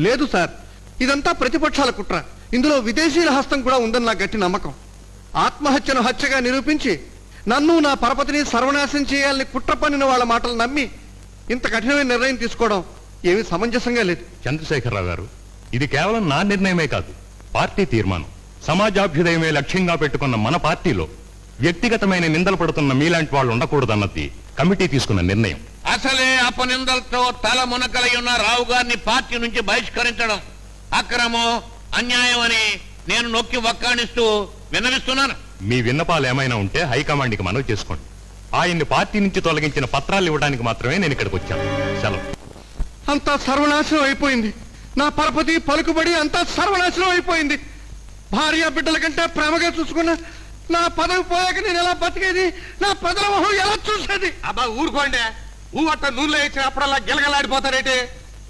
లేదు సార్, ఇదంతా ప్రతిపక్షాల కుట్ర. ఇందులో విదేశీయుల హస్తం కూడా ఉందని నా గట్టి నమ్మకం. ఆత్మహత్యను హత్యగా నిరూపించి నన్ను నా పరపతిని సర్వనాశనం చేయాలని కుట్ర పన్నిన వాళ్ళ మాటలు నమ్మి ఇంత కఠినమైన నిర్ణయం తీసుకోవడం ఏమీ సమంజసంగా లేదు. చంద్రశేఖరరావు గారు, ఇది కేవలం నా నిర్ణయమే కాదు, పార్టీ తీర్మానం. సమాజాభ్యుదయమే లక్ష్యంగా పెట్టుకున్న మన పార్టీలో వ్యక్తిగతమైన నిందలు పడుతున్న మీలాంటి వాళ్ళు ఉండకూడదన్నది కమిటీ తీసుకున్న నిర్ణయం. అసలే అపనిందలతో తల మునకలై ఉన్న రావు గారిని పార్టీ నుంచి బహిష్కరించడం అక్రమం, అన్యాయం అని నేను నొక్కి వక్కాణిస్తూ విన్నవిస్తున్నాను. మీ విన్నపాలు ఏమైనా ఉంటే హైకమాండ్కి మనవి చేసుకోండి. ఆయన్ని పార్టీ నుంచి తొలగించిన పత్రాలు ఇవ్వడానికి మాత్రమే నేను ఇక్కడికి వచ్చాను. సెలవు. అంతా సర్వనాశనం అయిపోయింది. నా పరపతి పలుకుబడి అంతా సర్వనాశనం అయిపోయింది. భార్య బిడ్డల కంటే ప్రేమగా చూసుకున్న నా పదవి పోయాక నేను ఎలా బతికేది? నా ప్రజల మొహం ఎలా చూసేది? అబ్బా ఊరుకోండి. అట్ట నూనెలో ఇచ్చినప్పుడల్లా గిలగలాడిపోతారేంటి?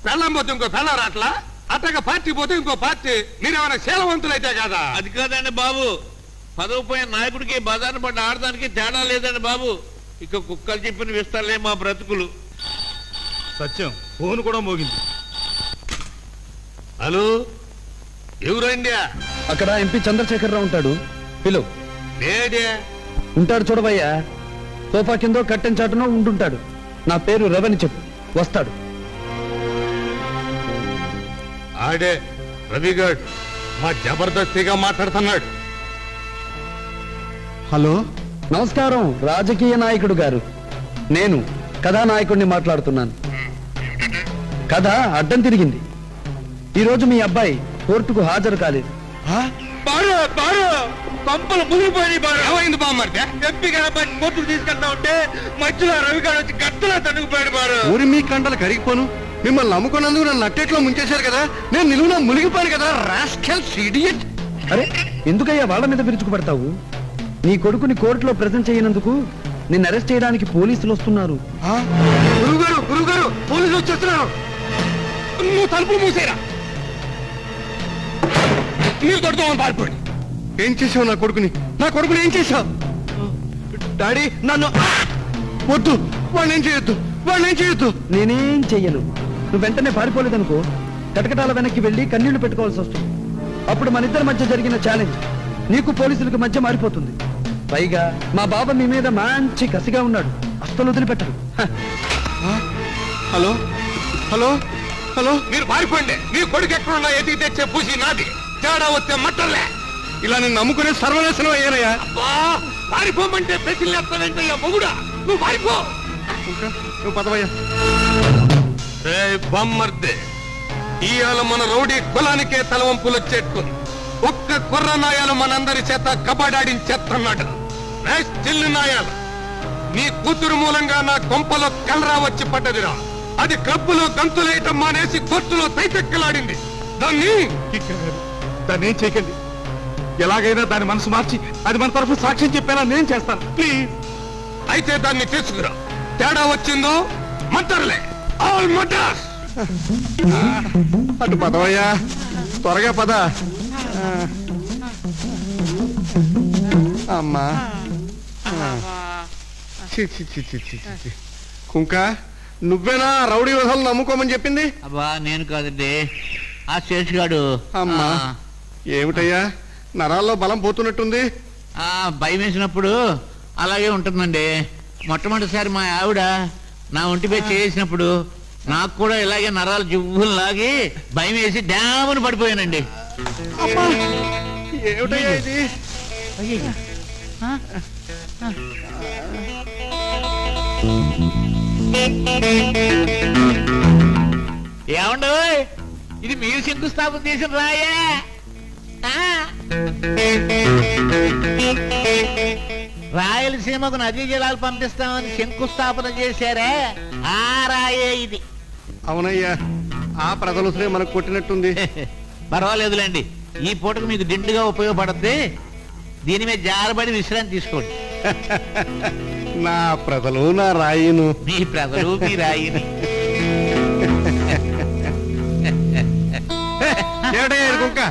పెళ్ళం పోతే ఇంకో పెళ్ళం రాట్లా, అట్టగా పార్టీ పోతే ఇంకో పార్టీ. మీరేమైనా శీలవంతులైతే కదా? అది కాదండి బాబు, పదవి పోయిన నాయకుడికి బజార్ను పడ్డ ఆడదానికి తేడా లేదండి బాబు. ఇక కుక్కలు చెప్పిన విస్తారులే మా బ్రతుకులు. సత్యం ఫోన్ కూడా మోగింది. హలో, ఎవరండి? అక్కడ ఎంపీ చంద్రశేఖరరావు ఉంటాడు, పిలువు. లేడే ఉంటాడు చూడవయ్యా, సోఫా కిందో కట్టెన్ చాటునో ఉంటుంటాడు. నా పేరు రవని చెప్పు, వస్తాడు. ఆడే రవిగాడ్ మా జబర్దస్తిగా మాట్లాడుతున్నాడు. హలో, నమస్కారం రాజకీయ నాయకుడు గారు, నేను కథానాయకుడిని మాట్లాడుతున్నాను. కథ అడ్డం తిరిగింది. ఈరోజు మీ అబ్బాయి కోర్టుకు హాజరు కాలేదు. పంపలు మునిగిపోయి ఏమైంది బామ్మారితే? ఎంపీ గారు కోర్టుకు తీసుకెళ్తా ఉంటే మధ్యలో రవిగాడు వచ్చి గట్టలో తనుకుపోయాడు బారు. ఊరి మీ కండలు కరిగిపోను. మిమ్మల్ని నమ్ముకున్నందుకు నన్ను నట్టేట్లో ముంచేశారు కదా, నేను నిలువున మునిగిపోయాను కదా. Rascals, idiot. అరే, ఎందుకయ్యా వాళ్ళ మీద విరుచుకుపడతావు? నీ కొడుకుని కోర్టులో ప్రెజెంట్ చేయనందుకు నిన్ను అరెస్ట్ చేయడానికి పోలీసులు వస్తున్నారు. గురుగారు గురుగారు పోలీసులు వచ్చేస్తున్నారు. నువ్వు తలుపులు మూసేరా, మీరు కొడుతామని పారిపోండి. ఏం చేసావు నా కొడుకుని? నా కొడుకుని ఏం చేశావు? డాడీ నన్ను వద్దు, వాడిని ఏం చేయొద్దు, వాడిని ఏం చేయొద్దు. నేనేం చెయ్యను. నువ్వు వెంటనే పారిపోలేదనుకో, కటకటాల వెనక్కి వెళ్ళి కన్నీళ్లు పెట్టుకోవాల్సి వస్తుంది. అప్పుడు మన ఇద్దరి మధ్య జరిగిన ఛాలెంజ్ నీకు పోలీసులకు మధ్య మారిపోతుంది. పైగా మా బాబా మీ మీద మంచి కసిగా ఉన్నాడు, అస్సలు వదిలిపెట్టడు. హలో హలో హలో, మీరు పారిపోండి. మీ కొడుకు ఎక్కడున్నా ఎదిగి తెచ్చే పూసి నాది. తేడా వస్తే మట్టలే. ఇలా నేను నమ్ముకునే సర్వనాశనం అయ్యానయ్యా. అబ్బా, పారిపోమంటే ప్రశ్నలేస్తావేంటయ్యా మొగుడా? నువ్వు పారిపో. నువ్వు పదవయ్యా. బొమ్మర్దే, ఇవాళ మన రౌడీ కులానికే తలవంపులు వచ్చేట్టుంది. ఒక్క కుర్ర నాయాలు మనందరి చేత కబడాడించేస్తున్నాడు. చిల్లు నాయాలు, నీ కూతురు మూలంగా నా కొంపలో కలరా వచ్చి పడ్డదిరా. అది క్లబ్బులో గంతులేయటం మానేసి కోర్టులో తైతెక్కలాడింది. దాన్ని ఏం చేయకండి. ఎలాగైనా దాని మనసు మార్చి అది మన తరఫు సాక్ష్యం చెప్పేలా నేను చేస్తాను, ప్లీజ్. అయితే దాన్ని తీసుకురా. తేడా వచ్చిందో మంటర్లే, ఆల్ మటర్స్. అటు పదవయ్యా, త్వరగా పద. అమ్మా, కుంక, నువ్వేనా రౌడీ వదలు నమ్ముకోమని చెప్పింది? అబ్బా నేను కాదండి, ఆ శేషుగాడు. అమ్మా, ఏమిటయ్యా నరాల్లో బలం పోతున్నట్టుంది? భయం వేసినప్పుడు అలాగే ఉంటుందండి. మొట్టమొదటిసారి మా ఆవిడ నా ఒంటిపై చేసినప్పుడు నాకు కూడా ఇలాగే నరాలు జివ్వులు లాగి భయం వేసి డ్యామును పడిపోయానండి. ఏమిటయ్యా ఇది? ఏమండో, ఇది మీరు శంకుస్థాపన చేసిన రాయే? రాయలసీమకు నదీ జలాలు పంపిస్తామని శంకుస్థాపన చేశారే, ఆ రాయే ఇది. అవునయ్యా, ఆ ప్రజలు మనకు కొట్టినట్టుంది. పర్వాలేదులేండి, ఈ పూటకు మీకు దిండుగా ఉపయోగపడుద్ది. దీని మీద జారబడి విశ్రాంతి తీసుకోండి. నా ప్రజలు నా రాయిను. మీ ప్రజలు మీ రాయిని. ఏమిటయ్యా కుక్క?